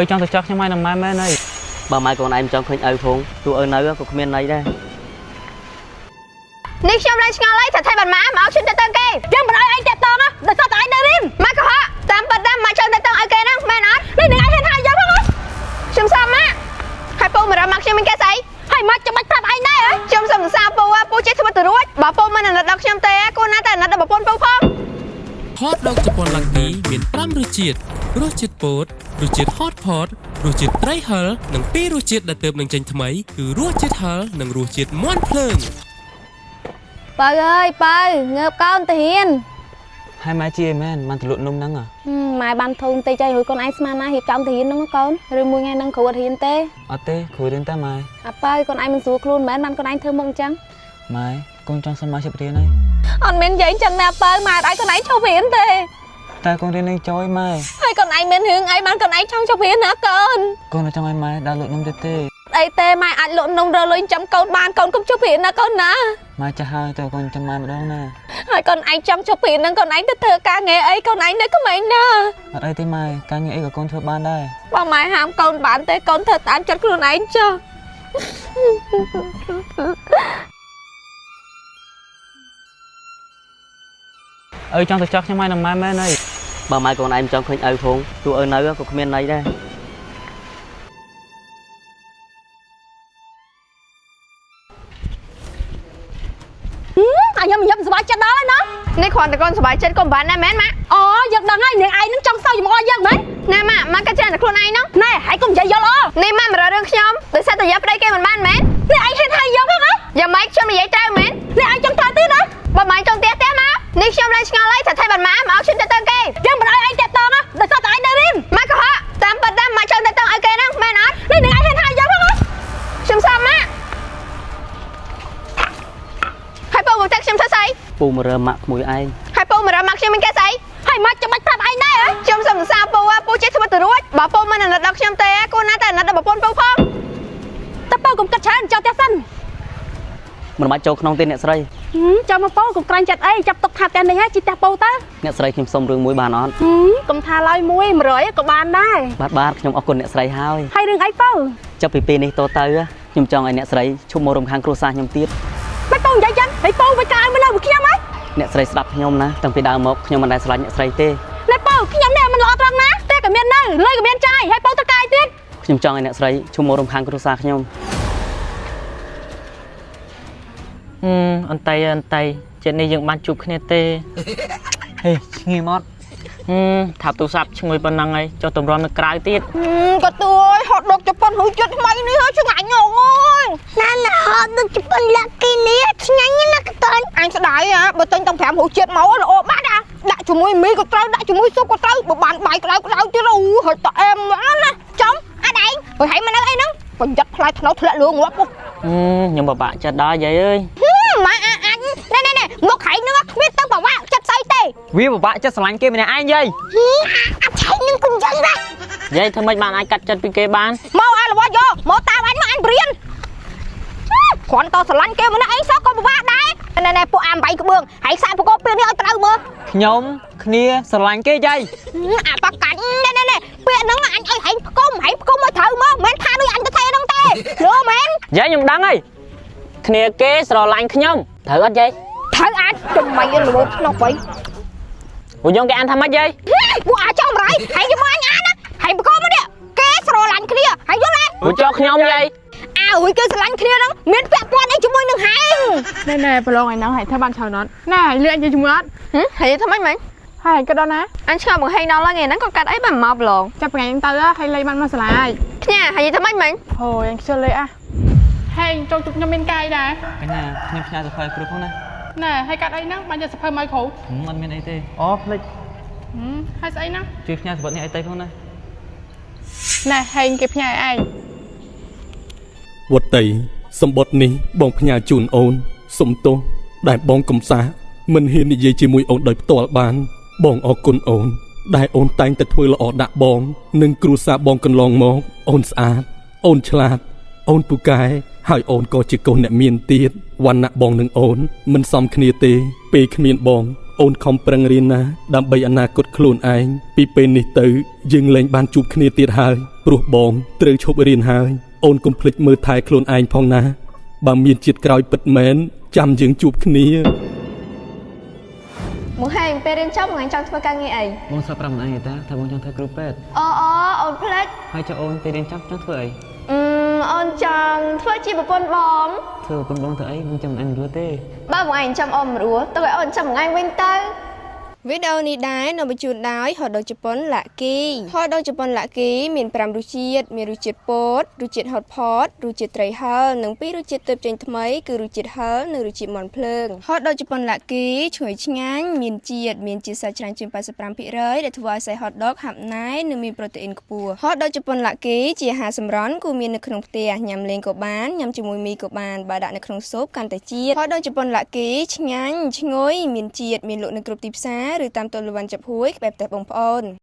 trong tôi chắc nhưng mai nằm mai mẹ này bà mai còn em trong khuyên phong tôi nơi có miền này đây Nick trong đây ngon lấy thật thay bàn má mà áo trên tay tăng kê chứ mà nói anh đẹp to á để sao tại anh đi má có hả tam bật đam mà chân tay tăng ai kê nè mẹ nói đi đừng ai hết hai giống không chấm sao má haiปูmà ra mặc cho mình cái gì hai mắt cho mắt thật anh đây ấy chấm sao saoปูchết thôi từ ruột bảoปูmình là đọc chấm tê cô nãy ta là bảoปูphong ฮอตดอกจปอนหลังนี้មាន5រសជាតិរសជាតិពោតរសជាតិហតផតរសជាតិត្រីហឹរនិង2រសជាតិដែលទើបនឹងចេញថ្មីគឺរសជាតិហឹរនិងរសជាតិមាន់ភ្លើង Bơ ơi, bơ, ngợp con tiền hai mai chia men mang từ lụn nông nắng à mai ban thôn tê chơi hồi con ai mà hiệp trong tiền nó con rồi mua nghe năng khẩu tiền tê ở tê khối đến ta mai bơ con ai mình xuống luôn mấy ban con anh thơ mong trắng mai con trong sân mai chụp tiền này còn miếng giấy chẳng nè bơ mà ai con ấy cho phiền tê ta con đến đây chói mai hay con anh miếng hướng ấy ban con ấy trong cho phiền hả con ở trong ai mai đã lụn nông tê đây tê mai anh lộn nông rồi lên chấm con ban con cũng chụp hình nè con nè mai cha hai tao con chăm mai mà đâu nè hai con anh chấm chụp hình nè con anh thích thơ ca nghe ấy con anh đấy có mấy nè ở đây tê mai ca nghe ấy của con thưa ban đây bà mai ham con bán tê con thật ăn chất luôn anh cho trong tôi chắc nhưng mai nằm mai mẹ này bà mai còn em trong khuyên phong tôi nơi có miền này đây anh nhầm nhầm sờ chết đó nóนี่คนแต่คนสบายใจก็บ้านนะแม่นมะอ๋อยังดังไงเนี่ยไอ้นึงจังเศร้าอยู่มอยังไหมน่ะมากระเจนแต่คนไอ้น้องนี่ไอ้กุ้งใหญ่ยอล้อนี่มาเรื่องชมหรือใส่ตัวยับได้แกมันบ้านแม่นนี่ไอ้เห็นไทยยอมเหรออย่าไม่ชมใหญ่ใจแม่นนี่ไอ้จังตาตื้อนะบ่ไม่จังเตี้ยเตี้ยมานี่ชมได้งานไรแต่ไทยบ้านมาเอาชิ้นแต่ตังแกยังมันไอ้เจ็บตองอ่ะแต่ใส่ตัวไอ้เดินมาก็ฮะตามปัดดำมาจังแต่ตังไอ้แกนะแม่นัดนี่ไอ้เห็นไทยยอมเหรอชมซ้ำมาให้ปูจักชมท่าใส่ ปูมาเริ่มหมักมวยไอ้ haiปูmà ra mặc cho mình cái gì hai mắt cho mắt thật anh đây á trong sầm saoปูchết thôi từ ruột bảoปูmình là đọc trong tê cô nãy ta là bảoปูphong taปูcũng cắt chán cho té xanh มันมาโจกน้องเต้นเนี่ยสไล cho màปูcũng căng chặt ấy chập tục hạt tên này á chỉ taปูta เนี่ยสไลខ្ញុំសុំរឿងមួយបានអត់ cũng tha lôi muối mà rồiក៏បានដែរ បាទខ្ញុំអរគុណអ្នកស្រីហើយ ហើយរឿងអីปู ចាប់ពីពេលនេះតទៅខ្ញុំចង់ឲ្យអ្នកស្រីឈប់មករំខានគ្រួសារខ្ញុំទៀត មិនปูនិយាយចឹងហើយปูវាកាយមកលើខ្ញុំហ៎ អ្នកស្រីស្ដាប់ខ្ញុំណាតាំងពីដើមមកខ្ញុំមិនដែលស្រឡាញ់អ្នកស្រីទេ ណែปูខ្ញុំនេះមិនល្អត្រង់ណាតែក៏មាននៅលុយក៏មានចាយហើយปูទៅកាយទៀត ខ្ញុំចង់ឲ្យអ្នកស្រីឈប់មករំខានគ្រួសារខ្ញុំ អន្តីចិត្តនេះយើងបានជួបគ្នាទេហេឈ្ងីមកថាទូរស័ព្ទឈ្ងុយប៉ុណ្ណឹងហើយចុះតម្រាំនៅក្រៅទៀត ក៏ទួយហត់ដកជប៉ុនហូចចិត្តថ្មីនេះហើយឆ្ងាញ់ងងអើយណានហត់ដកជប៉ុនលាក់គីនេះឆ្ងាញ់ណាស់កតើអញស្ដាយហ៎បើទិញតាំង5ហូចចិត្តមកល្អបាត់ដាក់ជាមួយមីក៏ត្រូវដាក់ជាមួយស៊ុបក៏ត្រូវបើបានបាយក្តៅទៀតអូហត់តអែមណាចំអត់ឯងហើយហើយមកនៅអីហ្នឹងបញ្ញត្តិផ្លែថ្នោតធ្លាក់លឿងងាប់ពុក ខ្ញុំបបាក់ចិត្តដល់យាយអើយ ម៉ែអញណែមកខៃនឹងគ្មានទៅបបាក់ចិត្តស្អីទេ វាបបាក់ចិត្តស្រឡាញ់គេម្នាក់ឯងយាយ អត់ឆៃនឹងគុំចឹងដែរ យាយធ្វើម៉េចបានអាចកាត់ចិត្តពីគេបាន មកអាល្បោះយកមកតាមអញមកអញព្រៀនគ្រាន់តស្រឡាញ់គេម្នាក់ឯងសោះក៏ពិបាកដែរណែពួកអា8ក្បឿងហើយសាកប្រកបពេលនេះឲ្យត្រូវមើល ខ្ញុំគ្នាស្រឡាញ់គេយាយ អាបកាច់ណែពាក្យហ្នឹងអញឲ្យហែងផ្គុំឲ្យត្រូវមើលមិនថាដូចអញទៅធ្វើហ្នឹងទេលឺមែន យាយខ្ញុំដឹងហើយគ្នាគេស្រឡាញ់ខ្ញុំត្រូវអត់យាយ ត្រូវអាចចំមិនលួចក្នុងបៃ ពួកយើងគេអានថាម៉េចយាយ ពួកអាចចំរៃហើយយកមកអញអានណាហើយប្រកបមកនេះគេស្រឡាញ់គ្នាហើយយល់ទេ ពួកចោលខ្ញុំយាយ អើយគេស្រឡាញ់គ្នាហ្នឹងមានពាក់ព័ន្ធអីជាមួយនឹងហែង ណែប្រឡងឯហ្នឹងហើយថាបានឆៅណត់ណែលឿនជាមួយអត់ ហើយធ្វើម៉េចមែន ហើយក៏ដល់ណា អញឆ្ងល់បង្ហេងដល់ថ្ងៃហ្នឹងក៏កាត់អីបានមកប្រឡង ចាប់ថ្ងៃហ្នឹងទៅហើយលេបានមកសាលាហើយ គ្នាហើយធ្វើម៉េចមែន អូយអញខ្ជិលលេហេងចូលជុកខ្ញុំមានកាយដែរ កញ្ញាខ្ញុំផ្ញើទៅឲ្យគ្រូផងណា ណែហើយកាត់អីហ្នឹងបានយកសភៅមកគ្រូ អត់មានអីទេអូផ្លេច ហើយស្អីហ្នឹង ជួយផ្ញើសម្បត្តិនេះឲ្យទៅផងណា ណែហេងគេផ្ញើឲ្យឯង វត្តតីសម្បត្តិនេះបងផ្ញើជូនអូនសុំទោសដែលបងកំសាមិនហ៊ាននិយាយជាមួយអូនដោយផ្ទាល់បានបងអរគុណអូនដែលអូនតែងតែធ្វើល្អដាក់បងនិងគ្រួសារបងកន្លងមកអូនស្អាតអូនឆ្លាតអូនពូកែហើយអូនក៏ជាកូនអ្នកមានទៀតវណ្ណៈបងនិងអូនមិនសមគ្នាទេពេលគ្មានបង អូនខំប្រឹងរៀនណាដើម្បីអនាគតខ្លួនឯងពីពេលនេះទៅយើងលែងបានជួបគ្នាទៀតហើយព្រោះបងត្រូវឈប់រៀនហើយអូនកុំភ្លេចមើលថែខ្លួនឯងផងណាបើមានជាតិក្រោយពិតមែនចាំយើងជួបគ្នា Một hai pe đến chốc ngày trong thưa ca nghe ấy. បងស្រាប់ប្រាប់ម្នាក់ឯងតាថាបងចង់ធ្វើគ្រូពេទ្យ Ôn plek. ហើយចុះអូនពេលរៀនចប់ចង់ធ្វើអី Ôn chàng thưa chi một con bóng. ធ្វើប៉ុនបងធ្វើអីបងចាំមិនអញរួចទេ Ba một ngày trong ôm rúa, tôi gọi ôn trong ngày quên tơ. វីដេអូនេះដែរនៅបញ្ជូនដោយហតដូរជប៉ុនឡាគីហតដូរជប៉ុនឡាគីមាន5រសជាតិមានរសជាតិពោតរសជាតិហតផតរសជាតិត្រីហឹរនិង2រសជាតិទើបចេញថ្មីគឺរសជាតិហឹរនិងរសជាតិមាន់ភ្លើងហតដូរជប៉ុនឡាគីឈ្ងុយឆ្ងាញ់មានជាតិសាច់ច្រើនជាង 85% ដែលធ្វើឲ្យសាច់ហតដុកហាប់ណែននិងមានប្រូតេអ៊ីនខ្ពស់ហតដូរជប៉ុនឡាគីជាអាហារសម្រន់គួរមាននៅក្នុងផ្ទះញ៉ាំលេងក៏បានញ៉ាំជាមួយមីក៏បានបើដាក់នៅក្នុងស៊ុបកាន់តែជាតិហតដូរជប៉ុនឡាគីឆ្ងាញ់ឈ្ងុយមានជាតិមានលក់នៅគ្រប់ទីផ្សារឬតាមទូរស័ព្ទហួយក្បែរផ្ទះបងប្អូន